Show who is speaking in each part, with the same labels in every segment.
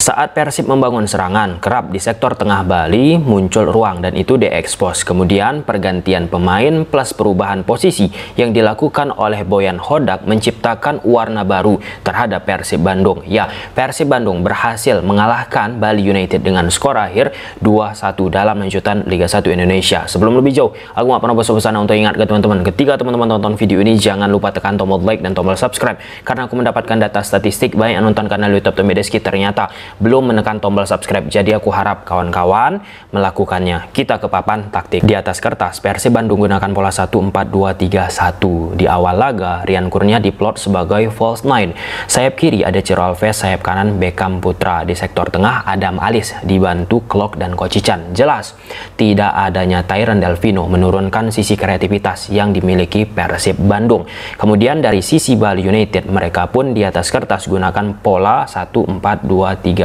Speaker 1: Saat Persib membangun serangan, kerap di sektor tengah Bali muncul ruang dan itu diekspos. Kemudian pergantian pemain plus perubahan posisi yang dilakukan oleh Boyan Hodak menciptakan warna baru terhadap Persib Bandung. Ya, Persib Bandung berhasil mengalahkan Bali United dengan skor akhir 2-1 dalam lanjutan Liga 1 Indonesia. Sebelum lebih jauh, aku nggak pernah bosan-bosan untuk ingat ke teman-teman, ketika teman-teman tonton video ini jangan lupa tekan tombol like dan tombol subscribe, karena aku mendapatkan data statistik banyak yang nonton kanal YouTube Tomedeski ternyata belum menekan tombol subscribe. Jadi aku harap kawan-kawan melakukannya. Kita ke papan taktik. Di atas kertas, Persib Bandung gunakan pola 1-4-2-3-1. Di awal laga, Rian Kurnia diplot sebagai false nine. Sayap kiri ada Ciro Alves, sayap kanan Beckham Putra. Di sektor tengah, Adam Alis dibantu Klok dan Kocican. Jelas, tidak adanya Tyron Delvino menurunkan sisi kreativitas yang dimiliki Persib Bandung. Kemudian dari sisi Bali United, mereka pun di atas kertas gunakan pola 1-4-2-3-1.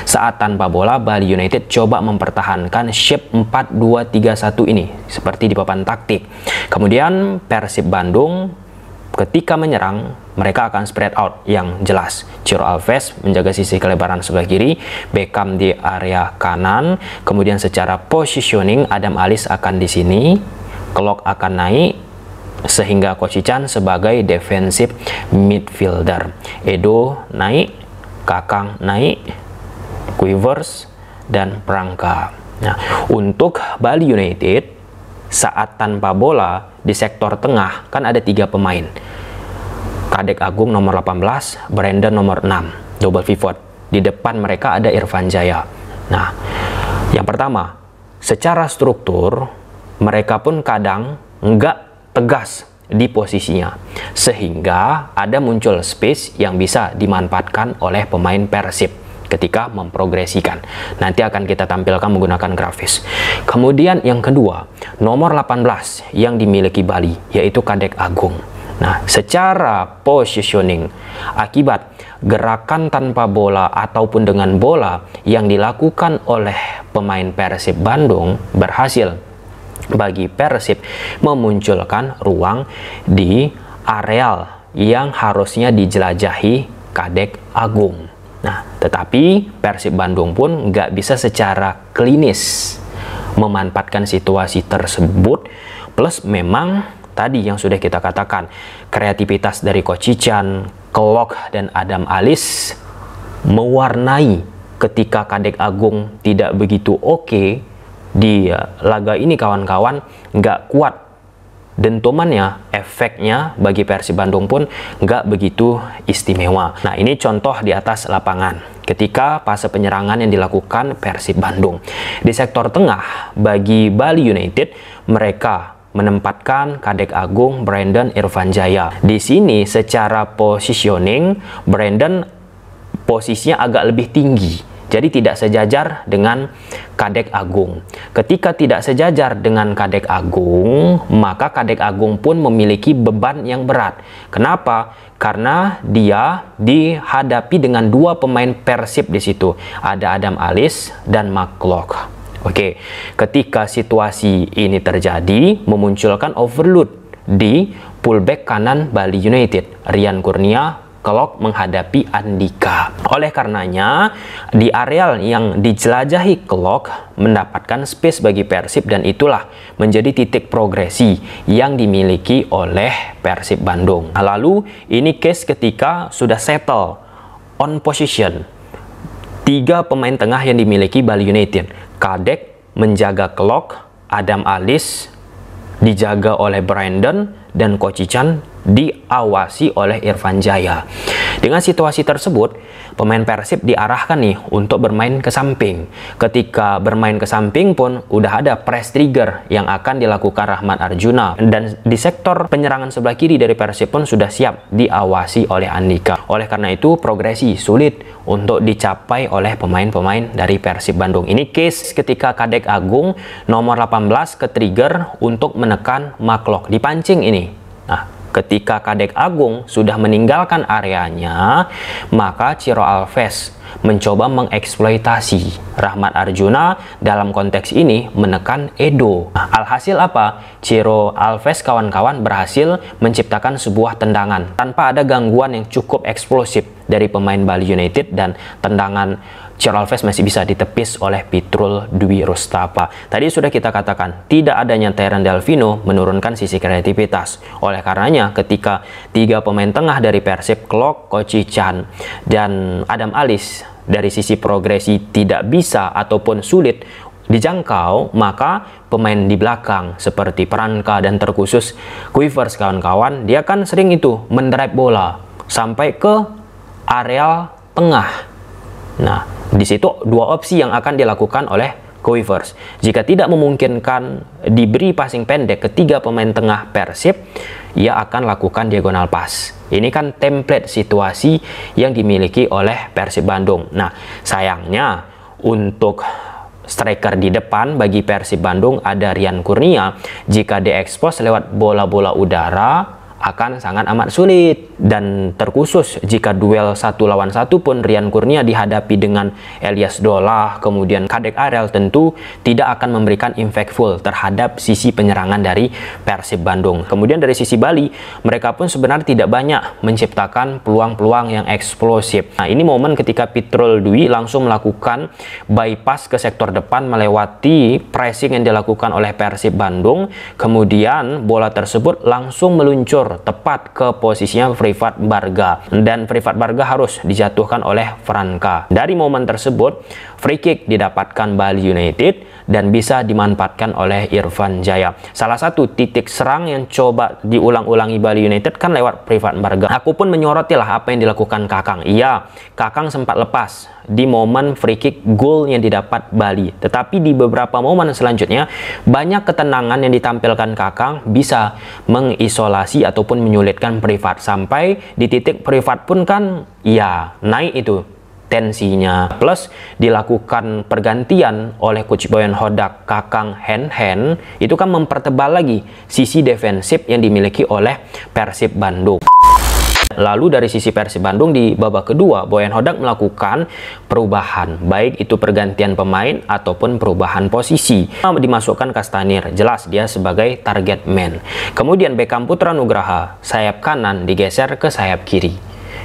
Speaker 1: Saat tanpa bola, Bali United coba mempertahankan shape 4-2-3-1 ini seperti di papan taktik. Kemudian Persib Bandung ketika menyerang, mereka akan spread out yang jelas. Ciro Alves menjaga sisi kelebaran sebelah kiri, Beckham di area kanan. Kemudian secara positioning, Adam Alis akan di sini, Klok akan naik, sehingga Kocican sebagai defensive midfielder. Edo naik, Kakang naik, Quivers, dan Prangka. Nah, untuk Bali United, saat tanpa bola di sektor tengah kan ada 3 pemain. Kadek Agung nomor 18, Brandon nomor 6, double pivot. Di depan mereka ada Irfan Jaya. Nah, yang pertama, secara struktur mereka pun kadang nggak tegas di posisinya, sehingga ada muncul space yang bisa dimanfaatkan oleh pemain Persib ketika memprogresikan. Nanti akan kita tampilkan menggunakan grafis. Kemudian yang kedua, nomor 18 yang dimiliki Bali, yaitu Kadek Agung. Nah, secara positioning, akibat gerakan tanpa bola ataupun dengan bola yang dilakukan oleh pemain Persib Bandung berhasil bagi Persib memunculkan ruang di areal yang harusnya dijelajahi Kadek Agung. Nah, tetapi Persib Bandung pun nggak bisa secara klinis memanfaatkan situasi tersebut. Plus memang tadi yang sudah kita katakan, kreativitas dari Kocican, Klok, dan Adam Alis mewarnai ketika Kadek Agung tidak begitu oke di laga ini, kawan-kawan, nggak kuat dentumannya, efeknya bagi Persib Bandung pun nggak begitu istimewa. Nah, ini contoh di atas lapangan ketika fase penyerangan yang dilakukan Persib Bandung. Di sektor tengah bagi Bali United, mereka menempatkan Kadek Agung, Brandon, Irfan Jaya. Di sini secara positioning, Brandon posisinya agak lebih tinggi, jadi tidak sejajar dengan Kadek Agung. Ketika tidak sejajar dengan Kadek Agung, maka Kadek Agung pun memiliki beban yang berat. Kenapa? Karena dia dihadapi dengan 2 pemain Persib di situ. Ada Adam Alis dan Mark Klok. Oke, ketika situasi ini terjadi, memunculkan overload di pullback kanan Bali United. Rian Kurnia, Klok menghadapi Andika. Oleh karenanya, di areal yang dijelajahi Klok mendapatkan space bagi Persib, dan itulah menjadi titik progresi yang dimiliki oleh Persib Bandung. Nah, lalu ini case ketika sudah settle on position. 3 pemain tengah yang dimiliki Bali United. Kadek menjaga Klok, Adam Alis dijaga oleh Brandon, dan Kocican diawasi oleh Irfan Jaya. Dengan situasi tersebut, pemain Persib diarahkan nih untuk bermain ke samping. Ketika bermain ke samping pun udah ada press trigger yang akan dilakukan Rahmat Arjuna, dan di sektor penyerangan sebelah kiri dari Persib pun sudah siap diawasi oleh Andika. Oleh karena itu, progresi sulit untuk dicapai oleh pemain-pemain dari Persib Bandung. Ini case ketika Kadek Agung nomor 18 ke trigger untuk menekan Mark Klok, dipancing ini. Nah, ketika Kadek Agung sudah meninggalkan areanya, maka Ciro Alves mencoba mengeksploitasi Rahmat Arjuna, dalam konteks ini menekan Edo. Nah, alhasil apa? Ciro Alves kawan-kawan berhasil menciptakan sebuah tendangan tanpa ada gangguan yang cukup eksplosif dari pemain Bali United dan tendangan Ciro Alves masih bisa ditepis oleh Pitrul Dwi Rustapa. Tadi sudah kita katakan, tidak adanya Tyrone Delvino menurunkan sisi kreativitas. Oleh karenanya, ketika 3 pemain tengah dari Persib, Klok, Kocican, dan Adam Alis dari sisi progresi tidak bisa ataupun sulit dijangkau, maka pemain di belakang seperti Pranka dan terkhusus Kuivers kawan-kawan, dia kan sering itu mendrive bola sampai ke area tengah. Nah, di situ 2 opsi yang akan dilakukan oleh Kuivers. Jika tidak memungkinkan diberi passing pendek ke 3 pemain tengah Persib, ia akan lakukan diagonal pass. Ini kan template situasi yang dimiliki oleh Persib Bandung. Nah, sayangnya untuk striker di depan bagi Persib Bandung ada Rian Kurnia. Jika diekspos lewat bola-bola udara akan sangat amat sulit, dan terkhusus jika duel 1 lawan 1 pun Rian Kurnia dihadapi dengan Elias Dolah kemudian Kadek Arel, tentu tidak akan memberikan impactful terhadap sisi penyerangan dari Persib Bandung. Kemudian dari sisi Bali, mereka pun sebenarnya tidak banyak menciptakan peluang-peluang yang eksplosif. Nah, ini momen ketika Pitrul Dwi langsung melakukan bypass ke sektor depan melewati pressing yang dilakukan oleh Persib Bandung, kemudian bola tersebut langsung meluncur tepat ke posisinya Privat Barga, dan Privat Barga harus dijatuhkan oleh Franka. Dari momen tersebut, free kick didapatkan Bali United dan bisa dimanfaatkan oleh Irfan Jaya. Salah satu titik serang yang coba diulang-ulangi Bali United kan lewat Privat Barga. Aku pun menyoroti apa yang dilakukan Kakang. Iya, Kakang sempat lepas di momen free kick gol yang didapat Bali. Tetapi di beberapa momen selanjutnya, banyak ketenangan yang ditampilkan Kakang bisa mengisolasi ataupun menyulitkan Privat. Sampai di titik Privat pun kan, ya naik itu tensinya. Plus dilakukan pergantian oleh Coach Boyan Hodak Kakang Hen itu kan mempertebal lagi sisi defensif yang dimiliki oleh Persib Bandung. Lalu dari sisi Persib Bandung di babak kedua, Boyan Hodak melakukan perubahan, baik itu pergantian pemain ataupun perubahan posisi. Dimasukkan Castanir, jelas dia sebagai target man. Kemudian Beckham Putra Nugraha, sayap kanan digeser ke sayap kiri.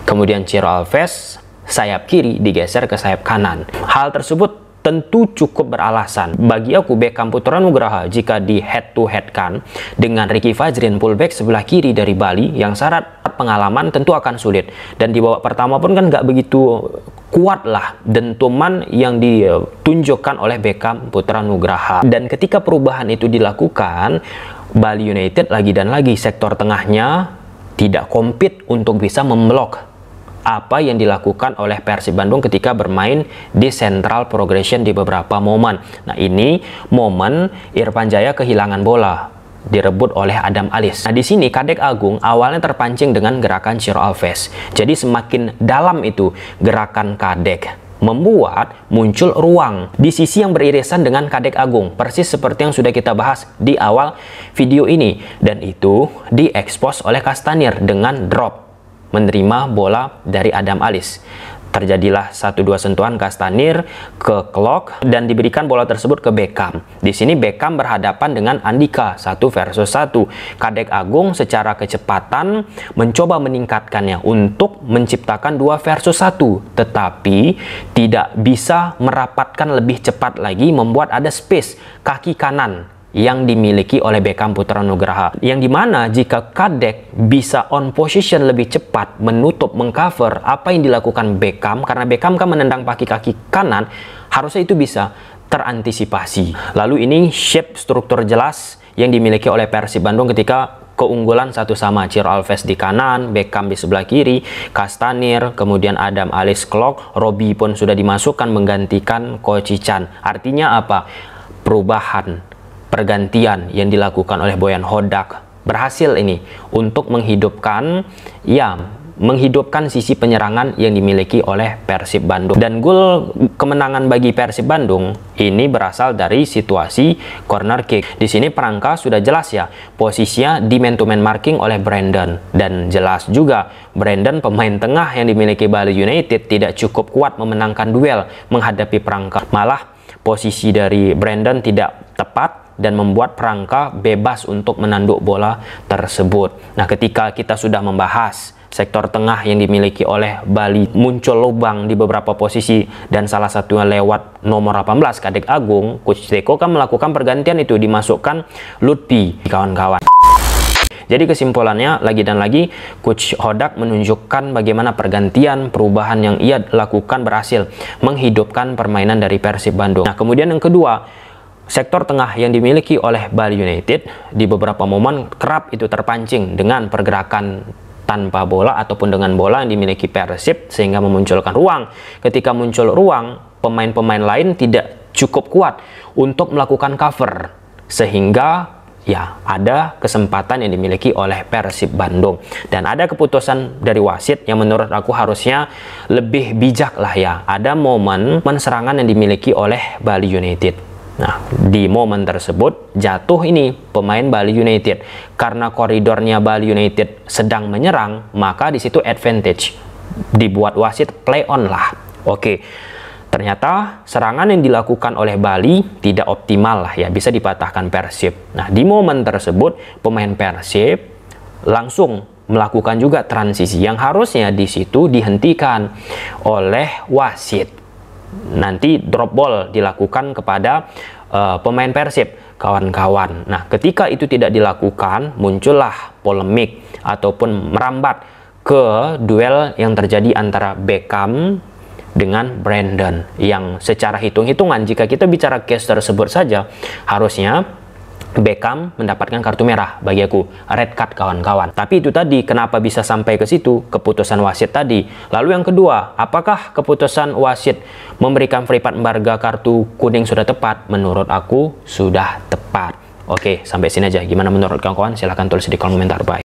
Speaker 1: Kemudian Ciro Alves, sayap kiri digeser ke sayap kanan. Hal tersebut tentu cukup beralasan. Bagi aku, Beckham Putra Nugraha jika di head to head kan dengan Ricky Fajrin fullback sebelah kiri dari Bali yang syarat pengalaman tentu akan sulit. Dan di babak pertama pun kan nggak begitu kuat lah dentuman yang ditunjukkan oleh Beckham Putra Nugraha. Dan ketika perubahan itu dilakukan, Bali United lagi dan lagi sektor tengahnya tidak komplit untuk bisa memblok apa yang dilakukan oleh Persib Bandung ketika bermain di central progression di beberapa momen. Nah, ini momen Irfan Jaya kehilangan bola, direbut oleh Adam Alis. Nah, di sini Kadek Agung awalnya terpancing dengan gerakan Ciro Alves. Jadi semakin dalam itu gerakan Kadek, membuat muncul ruang di sisi yang beririsan dengan Kadek Agung, persis seperti yang sudah kita bahas di awal video ini, dan itu diekspos oleh Castanir dengan drop menerima bola dari Adam Alis. Terjadilah 1-2 sentuhan Castanir ke Klok dan diberikan bola tersebut ke Beckham. Di sini Beckham berhadapan dengan Andika 1 versus 1. Kadek Agung secara kecepatan mencoba meningkatkannya untuk menciptakan 2 versus 1, tetapi tidak bisa merapatkan lebih cepat lagi, membuat ada space kaki kanan yang dimiliki oleh Beckham Putra Nugraha, yang dimana jika Kadek bisa on position lebih cepat menutup, mengcover apa yang dilakukan Beckham, karena Beckham kan menendang kaki kanan, harusnya itu bisa terantisipasi. Lalu ini shape struktur jelas yang dimiliki oleh Persib Bandung ketika keunggulan 1-0, Ciro Alves di kanan, Beckham di sebelah kiri, Castanir, kemudian Adam Alis, Klok, Robi pun sudah dimasukkan menggantikan Kocican. Artinya apa? Perubahan, pergantian yang dilakukan oleh Boyan Hodak berhasil ini untuk menghidupkan sisi penyerangan yang dimiliki oleh Persib Bandung. Dan gol kemenangan bagi Persib Bandung ini berasal dari situasi corner kick. Di sini Pranka sudah jelas ya posisinya di man to man marking oleh Brandon, dan jelas juga Brandon pemain tengah yang dimiliki Bali United tidak cukup kuat memenangkan duel menghadapi Pranka. Malah posisi dari Brandon tidak tepat dan membuat Pranka bebas untuk menanduk bola tersebut. Nah, ketika kita sudah membahas sektor tengah yang dimiliki oleh Bali muncul lubang di beberapa posisi dan salah satunya lewat nomor 18 Kadek Agung, Coach Teko kan melakukan pergantian itu, dimasukkan Lutfi, kawan-kawan. Jadi kesimpulannya lagi dan lagi Coach Hodak menunjukkan bagaimana pergantian perubahan yang ia lakukan berhasil menghidupkan permainan dari Persib Bandung. Nah, kemudian yang kedua, sektor tengah yang dimiliki oleh Bali United di beberapa momen kerap itu terpancing dengan pergerakan tanpa bola ataupun dengan bola yang dimiliki Persib sehingga memunculkan ruang. Ketika muncul ruang, pemain-pemain lain tidak cukup kuat untuk melakukan cover sehingga ya ada kesempatan yang dimiliki oleh Persib Bandung. Dan ada keputusan dari wasit yang menurut aku harusnya lebih bijak lah ya. Ada momen serangan yang dimiliki oleh Bali United. Nah, di momen tersebut jatuh ini pemain Bali United. Karena koridornya Bali United sedang menyerang, maka di situ advantage. Dibuat wasit play on lah. Oke. Ternyata serangan yang dilakukan oleh Bali tidak optimal lah ya, bisa dipatahkan Persib. Nah, di momen tersebut pemain Persib langsung melakukan juga transisi yang harusnya di situ dihentikan oleh wasit. Nanti drop ball dilakukan kepada pemain Persib, kawan-kawan. Nah, ketika itu tidak dilakukan, muncullah polemik ataupun merambat ke duel yang terjadi antara Beckham dengan Brandon, yang secara hitung-hitungan jika kita bicara case tersebut saja harusnya Beckham mendapatkan kartu merah, bagi aku red card, kawan-kawan. Tapi itu tadi kenapa bisa sampai ke situ, keputusan wasit tadi. Lalu yang kedua, apakah keputusan wasit memberikan Fripat Embarga kartu kuning sudah tepat? Menurut aku sudah tepat. Oke, sampai sini aja. Gimana menurut kawan-kawan? Silahkan tulis di kolom komentar. Bye.